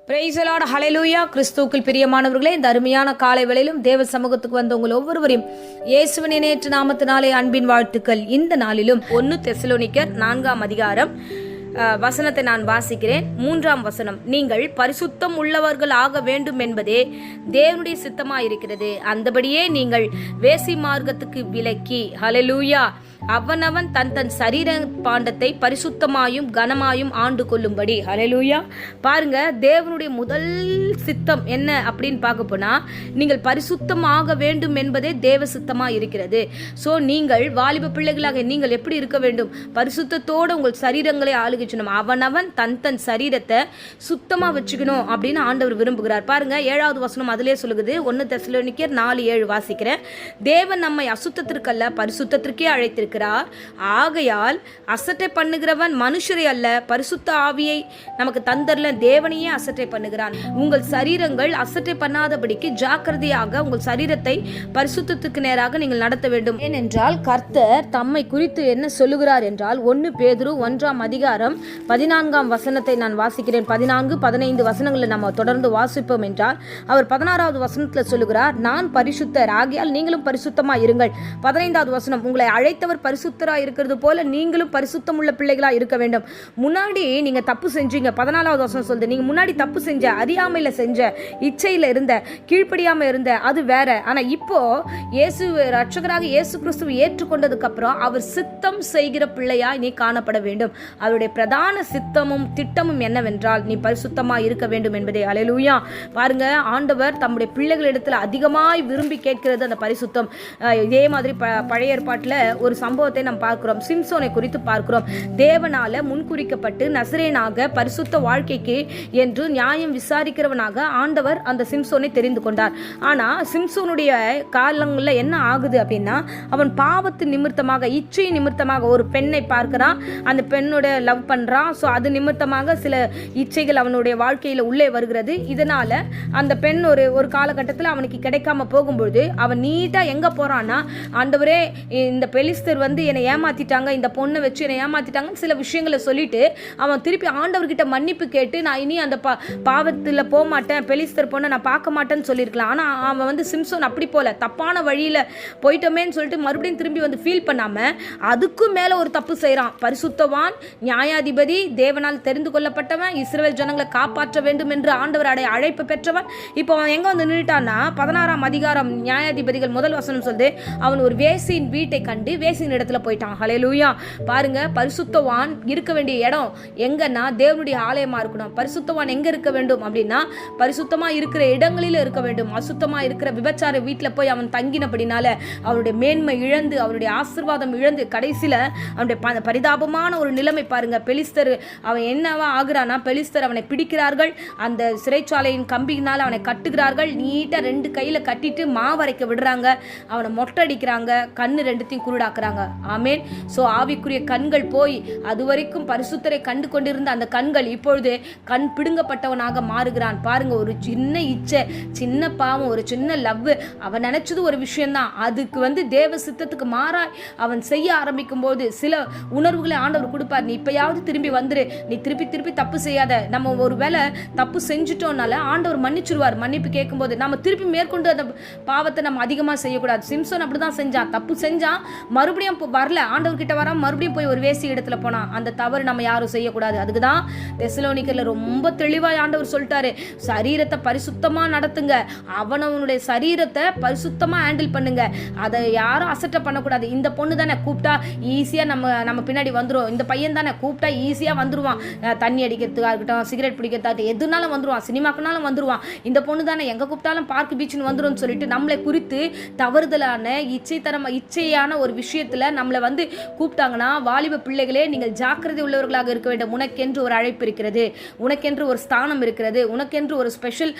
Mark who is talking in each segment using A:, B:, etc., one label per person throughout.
A: Price the Lord, ஹல்லேலூயா. கிறிஸ்துவுக்குள் பிரியமானவர்களே, இந்த அருமையான காலை வேளையிலும் தேவ சமூகத்துக்கு வந்த உங்கள் ஒவ்வொருவரையும் இயேசுவின் இணையற்ற நாமத்தினாலே அன்பின் வாழ்த்துக்கள். இந்த நாளிலும் 1 தெசலோனிக்கர் 4ஆம் அதிகாரம் வசனத்தை நான் வாசிக்கிறேன். 3ஆம் வசனம், நீங்கள் பரிசுத்தம் உள்ளவர்கள் ஆக வேண்டும் என்பதே தேவனுடைய சித்தமாயிருக்கிறது. அந்தபடியே நீங்கள் வேசி மார்க்கத்துக்கு விலக்கி, ஹல்லேலூயா, அவனவன் தன் தன் சரீர பாண்டத்தை பரிசுத்தமாயும் கனமாயும் ஆண்டு கொள்ளும்படி. ஹல்லேலூயா. பாருங்க, தேவனுடைய முதல் சித்தம் என்ன அப்படின்னு பார்க்க போனா, நீங்கள் பரிசுத்தமாக வேண்டும் என்பதே தேவ சித்தமா இருக்கிறது. ஸோ நீங்கள் வாலிப பிள்ளைகளாக நீங்கள் எப்படி இருக்க வேண்டும்? பரிசுத்தத்தோடு உங்கள் சரீரங்களை ஆளுகிச்சணும். அவனவன் தன் தன் சரீரத்தை சுத்தமா வச்சுக்கணும் அப்படின்னு ஆண்டவர் விரும்புகிறார். பாருங்க, 7வது வசனம் அதிலே சொல்லுகிறது. 1 தெசலோனிக்கர் 4:7 வாசிக்கிறேன். தேவன் நம்மை அசுத்தத்திற்கல்ல பரிசுத்தத்திற்கே அழைத்திருக்கிறார். ஆகையால் அசட்டை பண்ணுகிறவன் மனுஷரை அல்ல, பரிசுத்த ஆவியை நமக்கு தந்தரல தேவனையே அசட்டை பண்ணுகிறான். உங்கள் சரீரங்கள் அசட்டை பண்ணாதபடிக்கு ஜாக்கிரதையாக உங்கள் சரீரத்தை பரிசுத்தத்துக்கு நேராக நீங்கள் நடத்த வேண்டும். ஏனென்றால் கர்த்தர் தம்மை குறித்து என்ன சொல்லுகிறார் என்றால், 1 பேதுரு 1ஆம் அதிகாரம் 14ஆம் வசனத்தை நான் வாசிக்கிறேன். 14, 15 வசனங்களை நம்ம தொடர்ந்து வாசிப்போம் என்றால், அவர் 16வது வசனத்தில் சொல்லுகிறார், நான் பரிசுத்தர் ஆகையால் நீங்களும் பரிசுத்தமா இருங்கள். 15வது வசனம், உங்களை அழைத்தவர் பரிசுத்தரா இருக்கிறது போல நீங்களும் பரிசுத்தம் உள்ள பிள்ளைகளா இருக்க வேண்டும். முன்னாடி நீங்க தப்பு செஞ்சீங்க. 14வது வசனம் சொல்லுது, நீங்க முன்னாடி தப்பு செஞ்ச, அறியாமையில செஞ்ச, இச்சையில இருந்த, கீழ்ப்படியாம இருந்த, அது வேற. ஆனா இப்போ இயேசு ரட்சகராக இயேசு கிறிஸ்துவை ஏற்றுக்கொண்டதுக்கு அப்புறம் அவர் சித்தம் செய்கிற பிள்ளையா நீ காணப்பட வேண்டும். அவருடைய பிரதான சித்தமும் திட்டமும் என்னவென்றால் நீ பரிசுத்தமா இருக்க வேண்டும் என்பதே. ஹல்லேலூயா. பாருங்க, ஆண்டவர் தம்முடைய பிள்ளைகளிடத்துல அதிகமாய் விரும்பி கேட்கிறது அந்த பரிசுத்தம். இதே மாதிரி பழைய ஏற்பாட்டுல ஒரு சம்பவத்தை நாம் பார்க்கிறோம். சிம்சோனை குறித்து பார்க்கிறோம். தேவனால முன்குறிக்கப்பட்டு நசரேனாக பரிசுத்த வாழ்க்கைக்கு என்று நியாயம் விசாரிக்கிறவனாக ஆண்டவர் அந்த சிம்சோனை தெரிந்து கொண்டார். ஆனா சிம்சோனுடைய காலங்களில் என்ன ஆகுது அப்படின்னா, அவன் பாவத்து நிமித்தமாக, இச்சை நிமித்தமாக ஒரு பெண்ணை பார்க்கிறான், அந்த பெண்ணோட லவ் பண்றான். ஸோ அது நிமித்தமாக சில இச்சைகள் அவனுடைய வாழ்க்கையில உள்ளே வருகிறது. இதனால அந்த பெண் ஒரு காலகட்டத்தில் அவனுக்கு கிடைக்காம போகும்பொழுது அவன் நீட்டா எங்க போறான்னா, ஆண்டவரே இந்த பெலிஸ்தர் வந்து என்னை ஏமாத்திட்டாங்க, இந்த பொண்ணை வச்சு என்னை ஏமாத்திட்டாங்கன்னு சில விஷயங்களை சொல்லிட்டு அவன் திருப்பி ஆண்டவர்கிட்ட மன்னிப்பு கேட்டு, நான் இனி அந்த பாவத்தில் போக மாட்டேன், பெலிஸ்தர் பொண்ணை நான் பார்க்க மாட்டேன்னு சொல்லியிருக்கலாம். ஆனால் அவன் வந்து சிம்சோன் அப்படி போல தப்பான வழியில் போயிட்டோமேன்னு சொல்லிட்டு மறுபடியும் திரும்பி வந்து ஃபீல் பண்ணாம அதுக்கும் மேலே ஒரு தப்பு செய்கிறான். பரிசுத்தவான், நியாயாதிபதி, தேவனால் தெரிந்து கொள்ளப்பட்டவன், இஸ்ரவேல் ஜனங்களை காப்பாற்ற வேண்டும் என்று ஆண்டவர் அழைப்பு பெற்றவன். இப்போ அவன் எங்கே வந்து நின்றுட்டான்னா, 16ஆம் அதிகாரம் நியாயாதிபதிகள் முதல் வசனம் சொல்லுது, அவன் ஒரு வேசியின் வீட்டை கண்டு வேசியின் இடத்துல போயிட்டான். ஹல்லேலூயா. பாருங்க, பரிசுத்தவான் இருக்க வேண்டிய இடம் எங்கன்னா தேவனுடைய ஆலயமா இருக்கணும். பரிசுத்தவான் எங்க இருக்க வேண்டும் அப்படின்னா, பரிசுத்தமா இருக்கிற இடங்களில் இருக்க வேண்டும். அசுத்தமா இருக்கிற விபச்சார வீட்டில் போய் அவன் தங்கினபடினால அவனுடைய மேன்மை இழந்து, அவனுடைய ஆசீர்வாதம் இழந்து, கடைசியில அவனுடைய பரிதாபமான ஒரு நிலைமை பாருங்க. பெலிஸ்தர் அவன் என்னவா ஆகுறானா, பெலிஸ்தர் அவனை பிடிக்கிறார்கள், அந்த சிறைச்சாலையின் கம்பியினால் அவனை கட்டுகிறார்கள், நீட்டா 2 கையில கட்டிட்டு மாவரைக்க விடுறாங்க, அவனை மொட்டை அடிக்கிறாங்க, கண்ணு 2த்தையும் குருடாக்குறாங்க. ஆமேன். ஸோ ஆவிக்குரிய கண்கள் போய் அதுவரைக்கும் பரிசுத்தரை கண்டு கொண்டிருந்த அந்த கண்கள் இப்பொழுது கண் பிடுங்கப்பட்டவனாக மாறுகிறான். பாருங்க, ஒரு சின்ன இச்சை, சின்ன பாவம், ஒரு சின்ன லவ், அவன் நினைச்சது ஒரு விஷயம்தான், அதுக்கு வந்து தேவ சித்தத்துக்கு மாறாய் அவன் செய்ய ஆரம்பிக்கும் போது சில உணர்வுகளை ஆண்டவர் கொடுப்பார். நீ இப்பயாவது திரும்பி வந்துரு, நீ திருப்பி திருப்பி தப்பு செய்யாத. நம்ம ஒரு வேளை தப்பு செஞ்சுட்டோம்னால ஆண்டவர் மன்னிச்சிருவார். மன்னிப்பு கேட்கும் போது நம்ம திருப்பி மேற்கொண்டு அந்த பாவத்தை நம்ம அதிகமாக செய்யக்கூடாது. சிம்சோன் அப்படிதான் செஞ்சான், தப்பு செஞ்சான், மறுபடியும் வரல, ஆண்டவர் கிட்ட வர மறுபடியும் போய் ஒரு வேசி இடத்துல போனான். அந்த தவறு நம்ம யாரும் செய்யக்கூடாது. அதுக்குதான் தெசலோனிக்கர்ல ரொம்ப தெளிவாய் ஆண்டவர் சொல்லிட்டாரு, சரீரத்தை பரிசுத்தமா நடத்துங்க, அவனவனுடைய சரீரத்தை பரிசுத்தமா ஹேண்டில் பண்ணுங்க, அதை யாரும் அசட்டை பண்ணக்கூடாது. இந்த பொண்ணு தானே கூப்பிட்டா ஈஸியா நம்ம பின்னாடி வந்துடும், இந்த பையன் தானே கூப்பிட்டா ஈஸியா வந்துருவான், தண்ணி அடிக்கிறதுக்காக இருக்கட்டும், சிகரெட் பிடிக்கிறதுக்காக எதுனாலும் வந்துருவான், சினிமாக்குனாலும் வந்துருவான், இந்த பொண்ணு தானே எங்க கூப்பிட்டாலும் பார்க் பீச்சுன்னு வந்துடும் சொல்லிட்டு நம்மளை குறித்து தவறுதலான இச்சையான ஒரு விஷயத்துல நம்மளை வந்து கூப்பிட்டாங்கன்னா, வாலிப பிள்ளைகளே நீங்கள் ஜாக்கிரதை உள்ளவர்களாக இருக்க வேண்டும். உனக்கென்று ஒரு அழைப்பு இருக்கிறது, உனக்கென்று ஒரு ஸ்தானம் இருக்கிறது, உனக்கென்று ஒரு ஸ்பெஷல்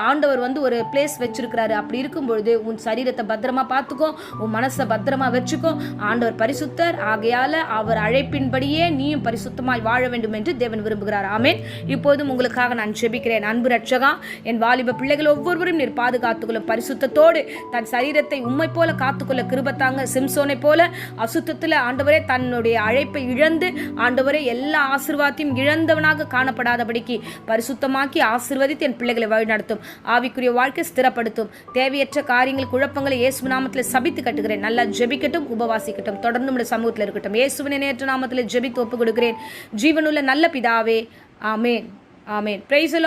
A: ஆண்டவர் வந்து ஒரு பிளேஸ் வச்சிருக்கிறாரு. அப்படி இருக்கும்பொழுது உன் சரீரத்தை பத்திரமா பார்த்துக்கோ, உன் மனசை பத்திரமா வச்சுக்கோ. ஆண்டவர் பரிசுத்தர் ஆகையால அவர் அழைப்பின்படியே நீயும் பரிசுத்தமாய் வாழ வேண்டும் என்று தேவன் விரும்புகிறார். ஆமென். இப்போதும் உங்களுக்காக நான் ஜெபிக்கிறேன். அன்பு ரட்சகா, என் வாலிப பிள்ளைகள் ஒவ்வொருவரும் நீர் பாதுகாத்துக்கொள்ளும். பரிசுத்தத்தோடு தன் சரீரத்தை உம்மை போல காத்துக்கொள்ள கிருபை தாங்க. சிம்சோனை போல அசுத்தத்தில் ஆண்டவரே தன்னுடைய அழைப்பை இழந்து ஆண்டவரே எல்லா ஆசீர்வாதத்தையும் இழந்தவனாக காணப்படாதபடிக்கு பரிசுத்தமாக்கி ஆசீர்வதித்து என் பிள்ளைகளை வழிநடத்தும். ஆவிக்குரிய வாழ்க்கை ஸ்திரப்படுத்தும். தேவையற்ற காரியங்கள் குழப்பங்களை இயேசு நாமத்தில் சபித்து கட்டுகிறேன். நல்லா ஜெபிக்கட்டும், உபவாசிக்கட்டும், தொடர்ந்து நம்முடைய சமூகத்தில் இருக்கட்டும். இயேசுவின் நேற்று நாமத்தில் ஜெபித்து ஒப்பு கொடுக்கிறேன் ஜீவனுள்ள நல்ல பிதாவே. ஆமேன். ஆமேன். Praise the Lord.